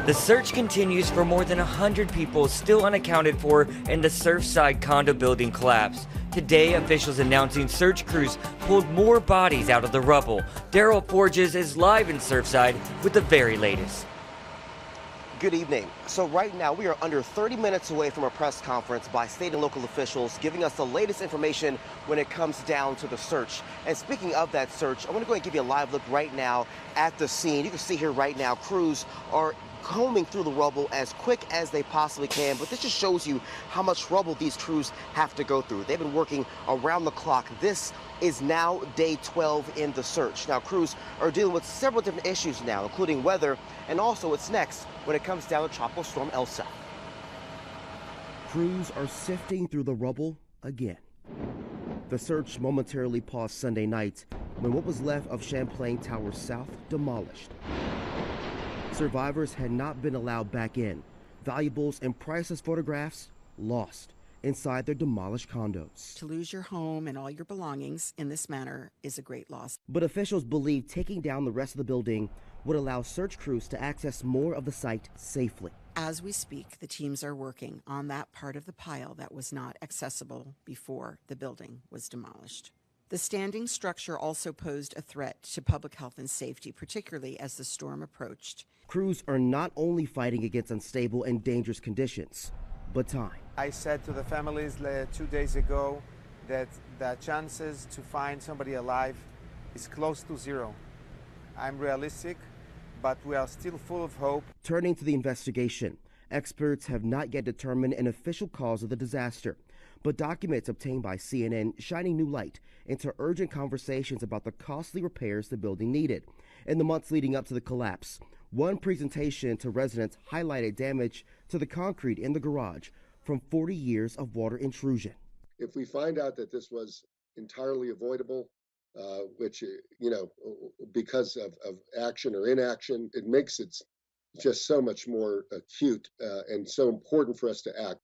The search continues for more than 100 people still unaccounted for in the Surfside condo building collapse. Today, officials announcing search crews pulled more bodies out of the rubble. Daryl Forges is live in Surfside with the very latest. Good evening. So right now we are under 30 minutes away from a press conference by state and local officials giving us the latest information when it comes down to the search. And speaking of that search, I want to go ahead and give you a live look right now at the scene. You can see here right now crews are combing through the rubble as quick as they possibly can, but this just shows you how much rubble these crews have to go through. They've been working around the clock. This is now day 12 in the search. Now crews are dealing with several different issues now, including weather and also what's next when it comes down to Tropical Storm Elsa. Crews are sifting through the rubble again. The search momentarily paused Sunday night when what was left of Champlain Tower South demolished. Survivors had not been allowed back in. Valuables and priceless photographs lost inside their demolished condos. To lose your home and all your belongings in this manner is a great loss. But officials believe taking down the rest of the building would allow search crews to access more of the site safely. As we speak, the teams are working on that part of the pile that was not accessible before the building was demolished. The standing structure also posed a threat to public health and safety, particularly as the storm approached. Crews are not only fighting against unstable and dangerous conditions, but time. I said to the families 2 days ago that the chances to find somebody alive is close to zero. I'm realistic, but we are still full of hope. Turning to the investigation, experts have not yet determined an official cause of the disaster, but documents obtained by CNN shining new light into urgent conversations about the costly repairs the building needed. In the months leading up to the collapse, one presentation to residents highlighted damage to the concrete in the garage from 40 years of water intrusion. If we find out that this was entirely avoidable, which, because of action or inaction, it makes it just so much more acute and so important for us to act.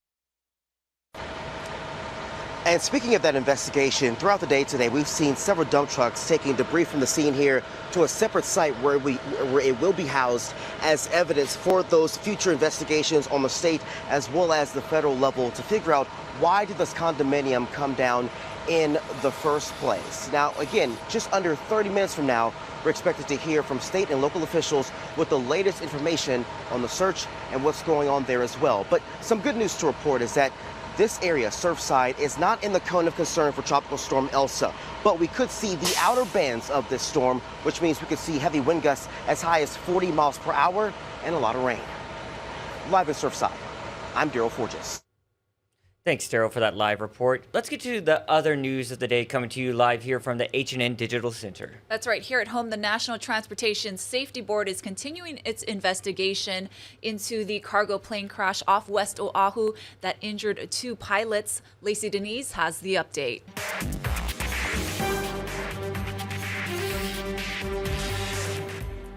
And speaking of that investigation, throughout the day today, we've seen several dump trucks taking debris from the scene here to a separate site where it will be housed as evidence for those future investigations on the state as well as the federal level to figure out why did this condominium come down in the first place. Now, again, just under 30 minutes from now, we're expected to hear from state and local officials with the latest information on the search and what's going on there as well. But some good news to report is that this area, Surfside, is not in the cone of concern for Tropical Storm Elsa, but we could see the outer bands of this storm, which means we could see heavy wind gusts as high as 40 miles per hour and a lot of rain. Live in Surfside, I'm Daryl Forges. Thanks, Daryl, for that live report. Let's get to the other news of the day coming to you live here from the H&N Digital Center. That's right. Here at home, the National Transportation Safety Board is continuing its investigation into the cargo plane crash off West Oahu that injured 2 pilots. Lacey Denise has the update.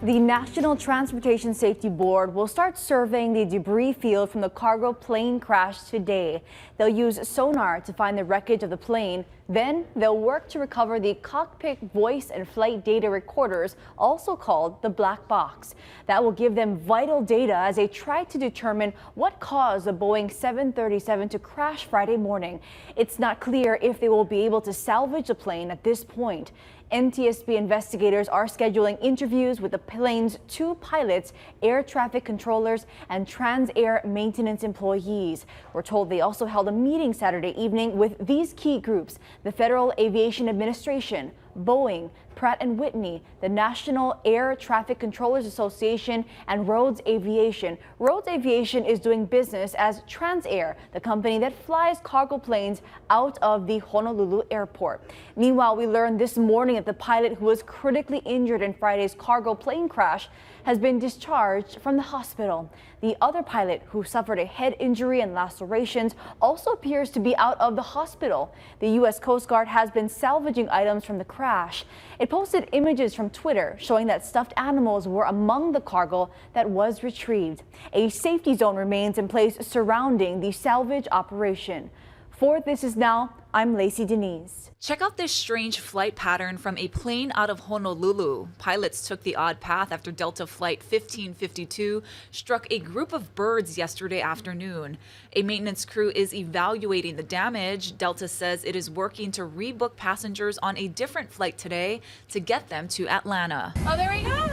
The National Transportation Safety Board will start surveying the debris field from the cargo plane crash today. They'll use sonar to find the wreckage of the plane. Then they'll work to recover the cockpit voice and flight data recorders, also called the black box. That will give them vital data as they try to determine what caused the Boeing 737 to crash Friday morning. It's not clear if they will be able to salvage the plane at this point. NTSB investigators are scheduling interviews with the plane's 2 pilots, air traffic controllers, and Transair maintenance employees. We're told they also held a meeting Saturday evening with these key groups: the Federal Aviation Administration, Boeing, Pratt & Whitney, the National Air Traffic Controllers Association, and Rhodes Aviation. Rhodes Aviation is doing business as Transair, the company that flies cargo planes out of the Honolulu airport. Meanwhile, we learned this morning that the pilot who was critically injured in Friday's cargo plane crash has been discharged from the hospital. The other pilot, who suffered a head injury and lacerations, also appears to be out of the hospital. The U.S. Coast Guard has been salvaging items from the crash. It posted images from Twitter showing that stuffed animals were among the cargo that was retrieved. A safety zone remains in place surrounding the salvage operation. For This Is Now, I'm Lacey Denise. Check out this strange flight pattern from a plane out of Honolulu. Pilots took the odd path after Delta Flight 1552 struck a group of birds yesterday afternoon. A maintenance crew is evaluating the damage. Delta says it is working to rebook passengers on a different flight today to get them to Atlanta. Oh, there he goes.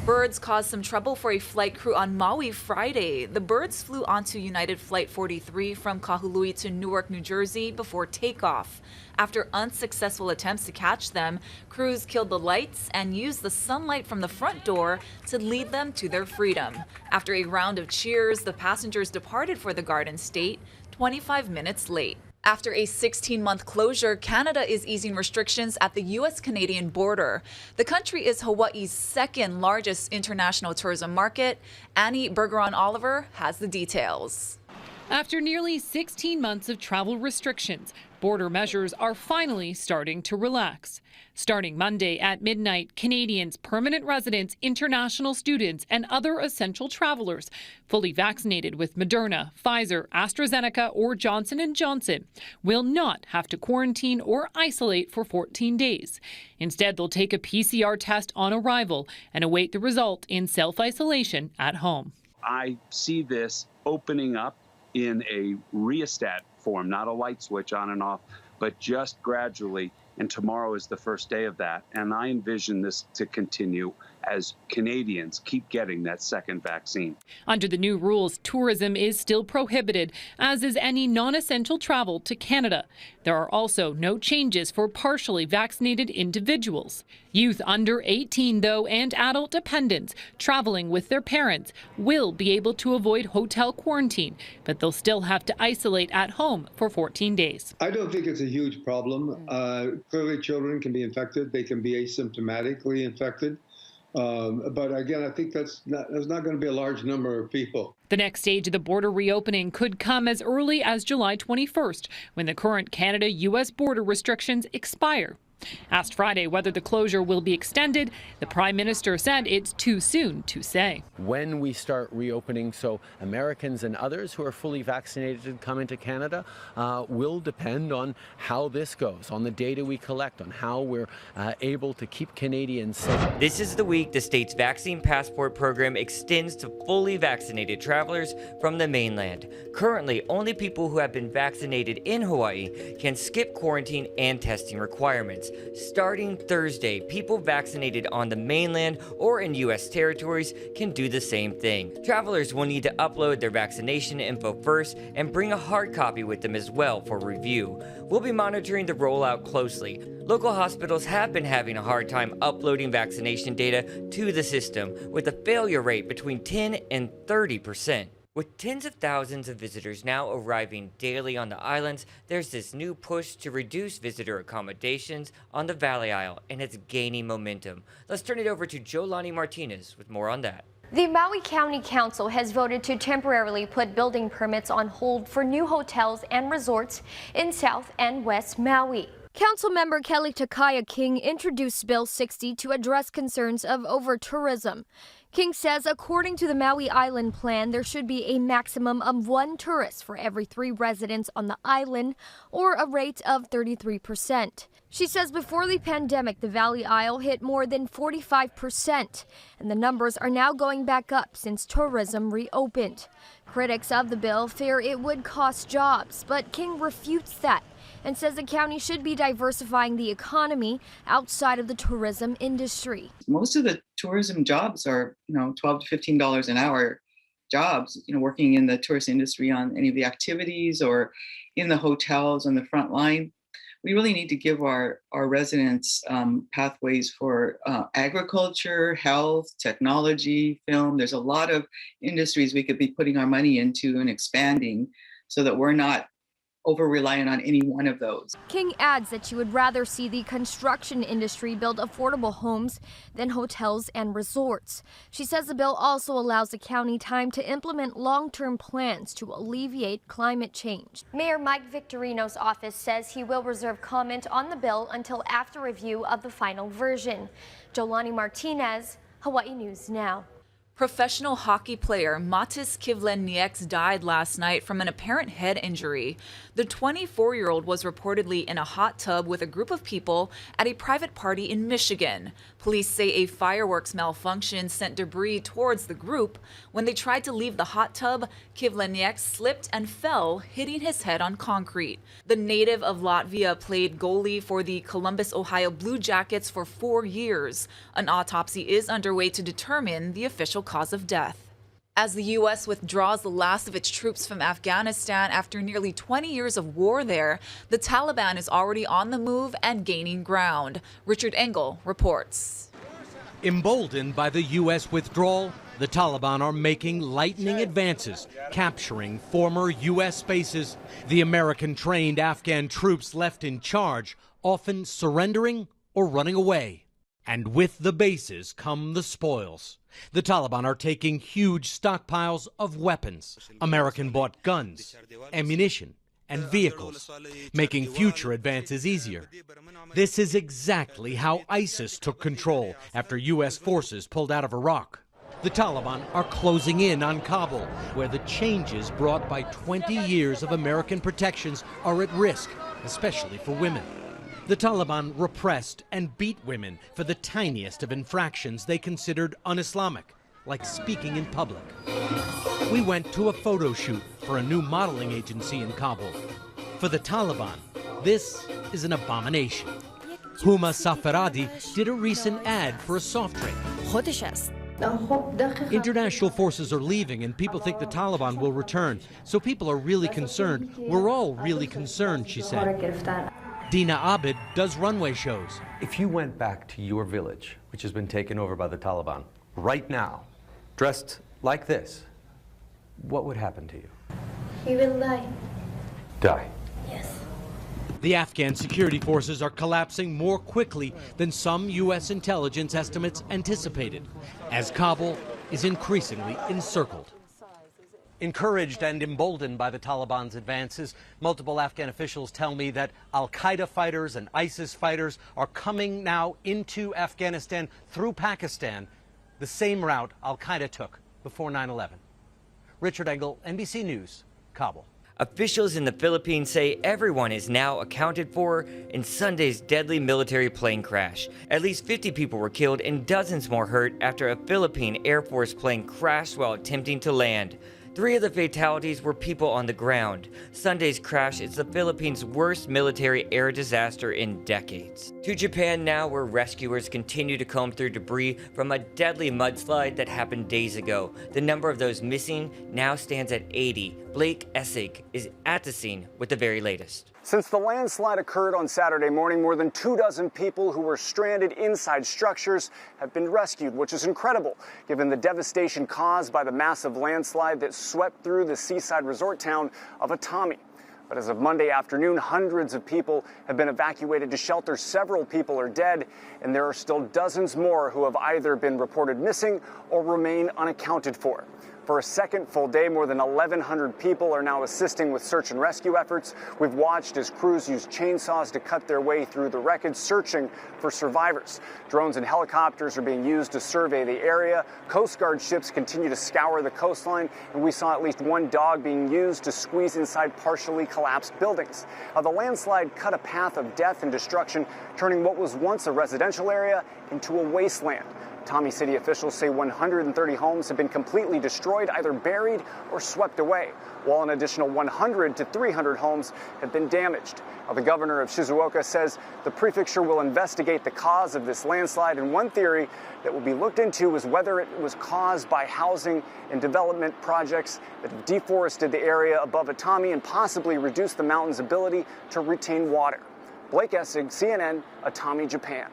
Birds caused some trouble for a flight crew on Maui Friday. The birds flew onto United Flight 43 from Kahului to Newark, New Jersey before takeoff. After unsuccessful attempts to catch them, crews killed the lights and used the sunlight from the front door to lead them to their freedom. After a round of cheers, the passengers departed for the Garden State 25 minutes late. After a 16-month closure, Canada is easing restrictions at the U.S.-Canadian border. The country is Hawaii's second largest international tourism market. Annie Bergeron-Oliver has the details. After nearly 16 months of travel restrictions, border measures are finally starting to relax. Starting Monday at midnight, Canadians, permanent residents, international students, and other essential travelers fully vaccinated with Moderna, Pfizer, AstraZeneca, or Johnson & Johnson will not have to quarantine or isolate for 14 days. Instead, they'll take a PCR test on arrival and await the result in self-isolation at home. I see this opening up in a rheostat form, not a light switch on and off, but just gradually. And tomorrow is the first day of that. And I envision this to continue as Canadians keep getting that second vaccine. Under the new rules, tourism is still prohibited, as is any non-essential travel to Canada. There are also no changes for partially vaccinated individuals. Youth under 18, though, and adult dependents traveling with their parents will be able to avoid hotel quarantine, but they'll still have to isolate at home for 14 days. I don't think it's a huge problem. Clearly, children can be infected. They can be asymptomatically infected. But again, I think there's not going to be a large number of people. The next stage of the border reopening could come as early as July 21st, when the current Canada-U.S. border restrictions expire. Asked Friday whether the closure will be extended, the Prime Minister said it's too soon to say. When we start reopening, so Americans and others who are fully vaccinated come into Canada, will depend on how this goes, on the data we collect, on how we're able to keep Canadians safe. This is the week the state's vaccine passport program extends to fully vaccinated travelers from the mainland. Currently, only people who have been vaccinated in Hawaii can skip quarantine and testing requirements. Starting Thursday, people vaccinated on the mainland or in U.S. territories can do the same thing. Travelers will need to upload their vaccination info first and bring a hard copy with them as well for review. We'll be monitoring the rollout closely. Local hospitals have been having a hard time uploading vaccination data to the system, with a failure rate between 10 and 30%. With tens of thousands of visitors now arriving daily on the islands, there's this new push to reduce visitor accommodations on the Valley Isle, and it's gaining momentum. Let's turn it over to Jolani Martinez with more on that. The Maui County Council has voted to temporarily put building permits on hold for new hotels and resorts in South and West Maui. Councilmember Kelly Takaya King introduced Bill 60 to address concerns of over-tourism. King says according to the Maui Island plan, there should be a maximum of 1 tourist for every 3 residents on the island, or a rate of 33%. She says before the pandemic, the Valley Isle hit more than 45%, and the numbers are now going back up since tourism reopened. Critics of the bill fear it would cost jobs, but King refutes that and says the county should be diversifying the economy outside of the tourism industry. Most of the tourism jobs are, $12 to $15 an hour jobs, working in the tourist industry on any of the activities or in the hotels on the front line. We really need to give our residents pathways for agriculture, health, technology, film. There's a lot of industries we could be putting our money into and expanding so that we're not over-reliant on any one of those. King adds that she would rather see the construction industry build affordable homes than hotels and resorts. She says the bill also allows the county time to implement long-term plans to alleviate climate change. Mayor Mike Victorino's office says he will reserve comment on the bill until after review of the final version. Jolani Martinez, Hawaii News Now. Professional hockey player Matis Kivlenieks died last night from an apparent head injury. The 24-year-old was reportedly in a hot tub with a group of people at a private party in Michigan. Police say a fireworks malfunction sent debris towards the group. When they tried to leave the hot tub, Kivlenieks slipped and fell, hitting his head on concrete. The native of Latvia played goalie for the Columbus, Ohio Blue Jackets for 4 years. An autopsy is underway to determine the official cause of death. As the U.S. withdraws the last of its troops from Afghanistan after nearly 20 years of war there, the Taliban is already on the move and gaining ground. Richard Engel reports. Emboldened by the U.S. withdrawal, the Taliban are making lightning advances, capturing former U.S. bases. The American-trained Afghan troops left in charge, often surrendering or running away. And with the bases come the spoils. The Taliban are taking huge stockpiles of weapons, American-bought guns, ammunition, and vehicles, making future advances easier. This is exactly how ISIS took control after U.S. forces pulled out of Iraq. The Taliban are closing in on Kabul, where the changes brought by 20 years of American protections are at risk, especially for women. The Taliban repressed and beat women for the tiniest of infractions they considered un-Islamic, like speaking in public. We went to a photo shoot for a new modeling agency in Kabul. For the Taliban, this is an abomination. Huma Safaradi did a recent ad for a soft drink. International forces are leaving and people think the Taliban will return. So people are really concerned. We're all really concerned, she said. Dina Abid does runway shows. If you went back to your village, which has been taken over by the Taliban, right now, dressed like this, what would happen to you? You will die. Die. Yes. The Afghan security forces are collapsing more quickly than some U.S. intelligence estimates anticipated, as Kabul is increasingly encircled. Encouraged and emboldened by the Taliban's advances, multiple Afghan officials tell me that al-Qaeda fighters and ISIS fighters are coming now into Afghanistan through Pakistan, the same route al-Qaeda took before 9/11. Richard Engel, NBC News, Kabul. Officials in the Philippines say everyone is now accounted for in Sunday's deadly military plane crash. At least 50 people were killed and dozens more hurt after a Philippine Air Force plane crashed while attempting to land. 3 of the fatalities were people on the ground. Sunday's crash is the Philippines' worst military air disaster in decades. To Japan now, where rescuers continue to comb through debris from a deadly mudslide that happened days ago. The number of those missing now stands at 80. Blake Essig is at the scene with the very latest. Since the landslide occurred on Saturday morning, more than 24 people who were stranded inside structures have been rescued, which is incredible, given the devastation caused by the massive landslide that swept through the seaside resort town of Atami. But as of Monday afternoon, hundreds of people have been evacuated to shelter. Several people are dead, and there are still dozens more who have either been reported missing or remain unaccounted for. For a second full day, more than 1,100 people are now assisting with search and rescue efforts. We've watched as crews use chainsaws to cut their way through the wreckage, searching for survivors. Drones and helicopters are being used to survey the area. Coast Guard ships continue to scour the coastline, and we saw at least one dog being used to squeeze inside partially collapsed buildings. The landslide cut a path of death and destruction, turning what was once a residential area into a wasteland. Atami City officials say 130 homes have been completely destroyed, either buried or swept away, while an additional 100 to 300 homes have been damaged. Now, the governor of Shizuoka says the prefecture will investigate the cause of this landslide, and one theory that will be looked into is whether it was caused by housing and development projects that have deforested the area above Atami and possibly reduced the mountain's ability to retain water. Blake Essig, CNN, Atami, Japan.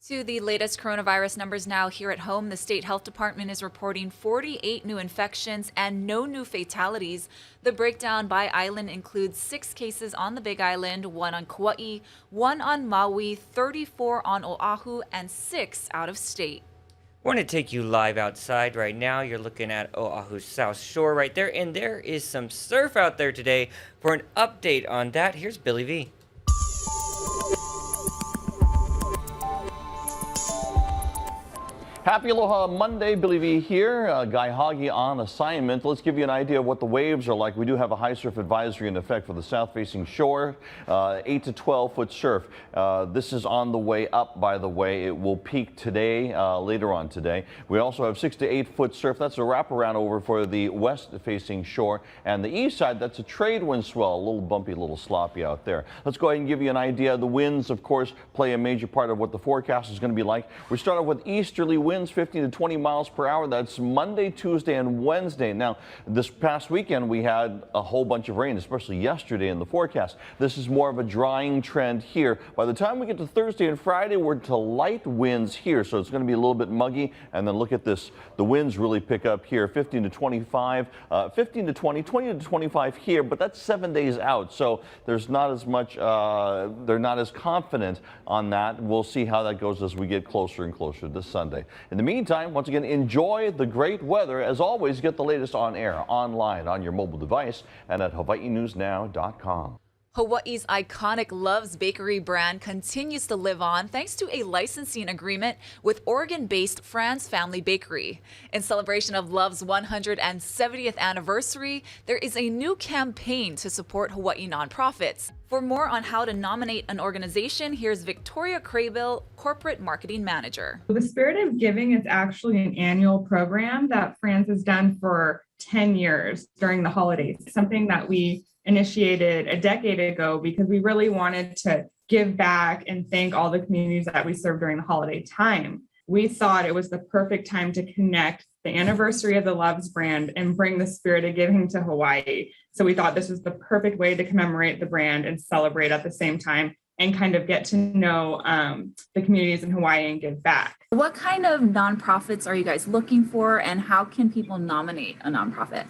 To the latest coronavirus numbers now here at home, the state health department is reporting 48 new infections and no new fatalities. The breakdown by island includes 6 cases on the Big Island, 1 on Kauai, 1 on Maui, 34 on Oahu, and 6 out of state. I want to take you live outside right now. You're looking at Oahu's South Shore right there, and there is some surf out there today. For an update on that, here's Billy V. Happy Aloha Monday, Billy V here, Guy Hoggy on assignment. Let's give you an idea of what the waves are like. We do have a high surf advisory in effect for the south-facing shore, 8 to 12 foot surf. This is on the way up, by the way. It will peak today, later on today. We also have 6 to 8 foot surf. That's a wraparound over for the west-facing shore. And the east side, that's a trade wind swell, a little bumpy, a little sloppy out there. Let's go ahead and give you an idea. The winds, of course, play a major part of what the forecast is going to be like. We start off with easterly winds, 15 to 20 miles per hour. That's Monday, Tuesday, and Wednesday. Now, this past weekend, we had a whole bunch of rain, especially yesterday in the forecast. This is more of a drying trend here. By the time we get to Thursday and Friday, we're to light winds here, so it's going to be a little bit muggy. And then look at this. The winds really pick up here, 15 to 25, 15 to 20, 20 to 25 here, but that's 7 days out. So there's not as much, they're not as confident on that. We'll see how that goes as we get closer and closer this Sunday. In the meantime, once again, enjoy the great weather. As always, get the latest on air, online, on your mobile device, and at HawaiiNewsNow.com. Hawaii's iconic Love's Bakery brand continues to live on thanks to a licensing agreement with Oregon-based Fran's Family Bakery. In celebration of Love's 170th anniversary, there is a new campaign to support Hawaii nonprofits. For more on how to nominate an organization, here's Victoria Craybill, Corporate Marketing Manager. The Spirit of Giving is actually an annual program that Fran's has done for 10 years during the holidays, something that we initiated a decade ago because we really wanted to give back and thank all the communities that we serve during the holiday time. We thought it was the perfect time to connect the anniversary of the Love's brand and bring the Spirit of Giving to Hawaii. So we thought this was the perfect way to commemorate the brand and celebrate at the same time and kind of get to know the communities in Hawaii and give back. What kind of nonprofits are you guys looking for, and how can people nominate a nonprofit?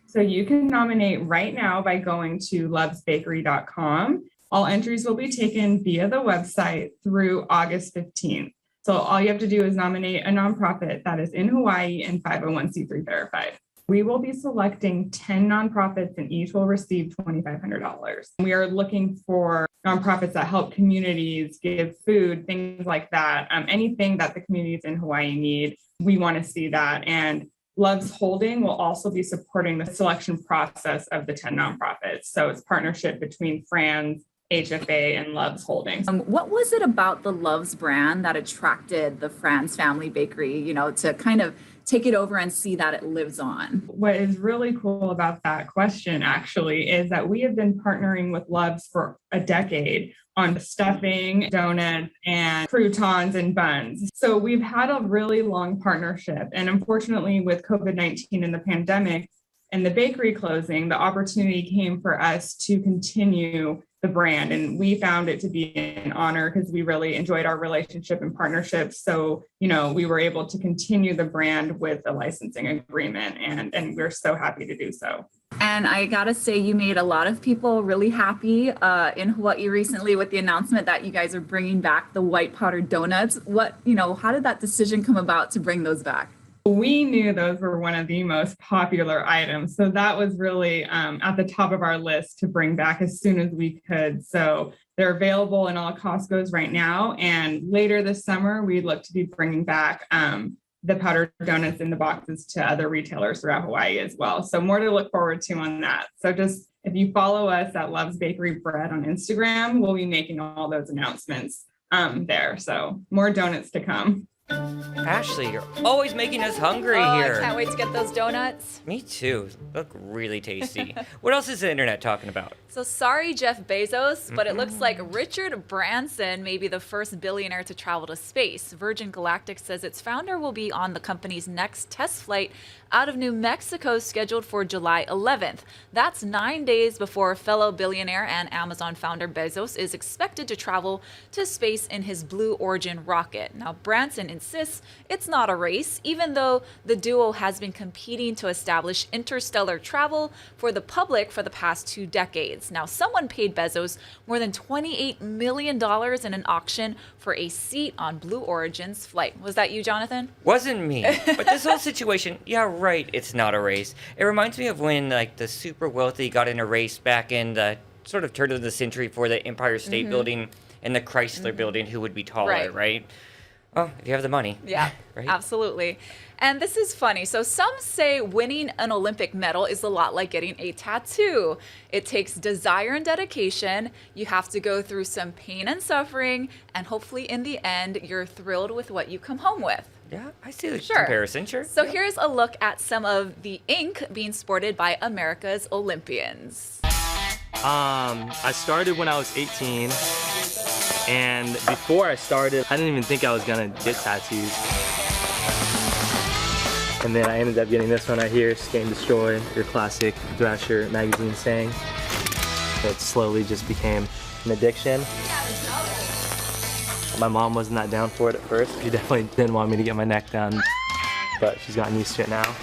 So you can nominate right now by going to lovesbakery.com. All entries will be taken via the website through August 15th. So all you have to do is nominate a nonprofit that is in Hawaii and 501c3 verified. We will be selecting 10 nonprofits and each will receive $2,500. We are looking for nonprofits that help communities, give food, things like that. Anything that the communities in Hawaii need, we want to see that. And Love's Holding will also be supporting the selection process of the 10 nonprofits. So it's partnership between Fran's, HFA, and Love's Holding. What was it about the Love's brand that attracted the Fran's Family Bakery, to kind of take it over and see that it lives on? What is really cool about that question actually is that we have been partnering with Love's for a decade on stuffing, donuts, and croutons and buns. So we've had a really long partnership. And unfortunately, with COVID-19 and the pandemic and the bakery closing, the opportunity came for us to continue the brand. And we found it to be an honor because we really enjoyed our relationship and partnership. So, we were able to continue the brand with a licensing agreement, and we're so happy to do so. And I gotta say, you made a lot of people really happy in Hawaii recently with the announcement that you guys are bringing back the white powdered donuts. How did that decision come about to bring those back? We knew those were one of the most popular items. So that was really at the top of our list to bring back as soon as we could. So they're available in all Costco's right now. And later this summer, we look to be bringing back the powdered donuts in the boxes to other retailers throughout Hawaii as well. So more to look forward to on that. So just if you follow us at Love's Bakery Bread on Instagram, we'll be making all those announcements there. So more donuts to come. Ashley, you're always making us hungry here. I can't wait to get those donuts. Me too. Look really tasty. What else is the internet talking about? So sorry, Jeff Bezos, but it looks like Richard Branson may be the first billionaire to travel to space. Virgin Galactic says its founder will be on the company's next test flight out of New Mexico, scheduled for July 11th. That's 9 days before fellow billionaire and Amazon founder Bezos is expected to travel to space in his Blue Origin rocket. Now, Branson insists it's not a race, even though the duo has been competing to establish interstellar travel for the public for the past 2 decades. Now, someone paid Bezos more than $28 million in an auction for a seat on Blue Origin's flight. Was that you, Jonathan? Wasn't me. But this whole situation, yeah, right, it's not a race. It reminds me of when, the super wealthy got in a race back in the sort of turn of the century for the Empire State Building and the Chrysler Building, who would be taller, right? Oh, if you have the money. Yeah, right? Absolutely. And this is funny. So some say winning an Olympic medal is a lot like getting a tattoo. It takes desire and dedication. You have to go through some pain and suffering, and hopefully in the end, you're thrilled with what you come home with. Yeah, I see the comparison, sure. So here's a look at some of the ink being sported by America's Olympians. I started when I was 18, and before I started, I didn't even think I was gonna get tattoos. And then I ended up getting this one right here, Skate and Destroy, your classic Thrasher magazine saying. It slowly just became an addiction. My mom wasn't that down for it at first. She definitely didn't want me to get my neck done, but she's gotten used to it now.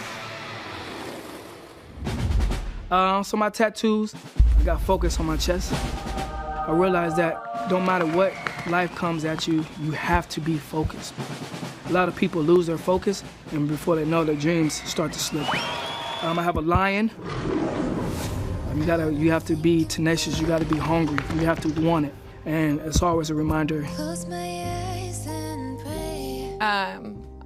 So my tattoos, I got focus on my chest. I realized that don't matter what life comes at you, you have to be focused. A lot of people lose their focus, and before they know, their dreams start to slip. I have a lion. You have to be tenacious, you gotta be hungry, you have to want it. And it's always a reminder.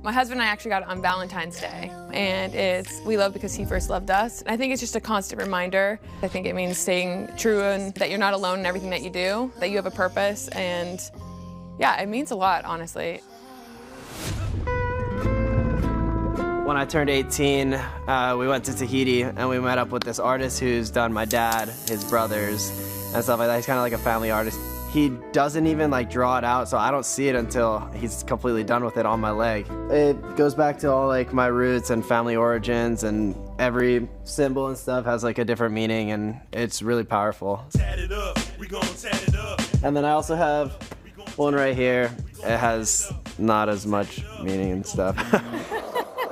My husband and I actually got it on Valentine's Day, and we love because he first loved us. I think it's just a constant reminder. I think it means staying true and that you're not alone in everything that you do, that you have a purpose, and yeah, it means a lot, honestly. When I turned 18, we went to Tahiti and we met up with this artist who's done my dad, his brothers, and stuff like that. He's kind of like a family artist. He doesn't even like draw it out, so I don't see it until he's completely done with it on my leg. It goes back to all like my roots and family origins, and every symbol and stuff has like a different meaning, and it's really powerful. Tat it up, we gonna tat it up. And then I also have one right here. It has not as much meaning and stuff.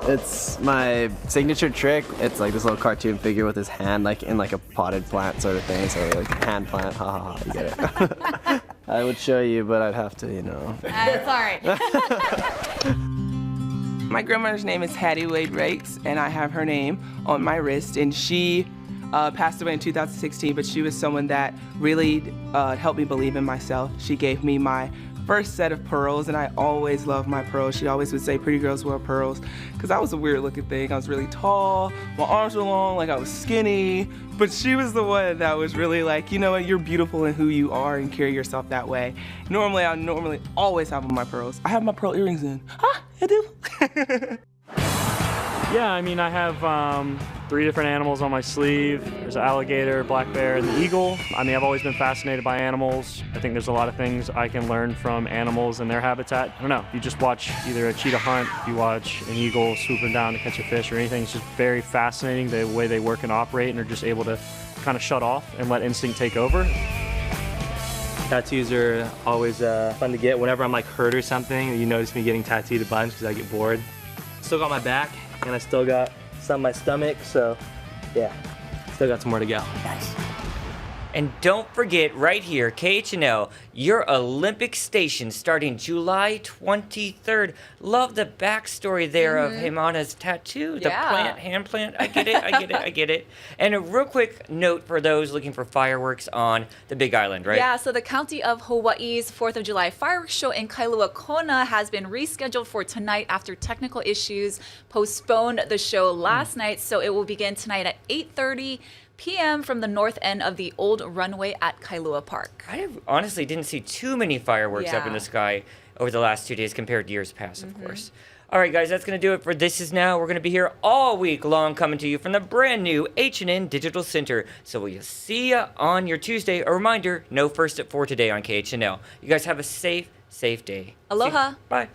It's my signature trick. It's like this little cartoon figure with his hand like in like a potted plant sort of thing. So like a hand plant, ha ha ha, you get it. I would show you, but I'd have to, you know. It's all right. My grandmother's name is Hattie Wade Rakes, and I have her name on my wrist, and she passed away in 2016, but she was someone that really helped me believe in myself. She gave me my first set of pearls, and I always loved my pearls. She always would say pretty girls wear pearls, because I was a weird looking thing. I was really tall, my arms were long, like I was skinny, but she was the one that was really like, you know what, you're beautiful in who you are and carry yourself that way. I always have on my pearls. I have my pearl earrings in. Ah, I do. Yeah, I mean, I have 3 different animals on my sleeve. There's an alligator, black bear, and the eagle. I mean, I've always been fascinated by animals. I think there's a lot of things I can learn from animals and their habitat. I don't know, you just watch either a cheetah hunt, you watch an eagle swooping down to catch a fish or anything. It's just very fascinating the way they work and operate, and are just able to kind of shut off and let instinct take over. Tattoos are always fun to get. Whenever I'm like hurt or something, you notice me getting tattooed a bunch because I get bored. Still got my back, and I still got some on my stomach, so yeah, still got some more to go. Nice. And don't forget, right here, KHNL, your Olympic station starting July 23rd. Love the backstory there of him on his tattoo, the hand plant. I get it. And a real quick note for those looking for fireworks on the Big Island, right? Yeah, so the County of Hawaii's 4th of July fireworks show in Kalaeloa, Kona has been rescheduled for tonight after technical issues postponed the show last night. So it will begin tonight at 8:30 p.m. from the north end of the old runway at Kailua Park. I honestly didn't see too many fireworks up in the sky over the last 2 days compared to years past, of course. All right, guys, that's going to do it for This Is Now. We're going to be here all week long coming to you from the brand new H&N Digital Center. So we'll see you on your Tuesday. A reminder, no First at 4 today on KHNL. You guys have a safe day. Aloha. Bye.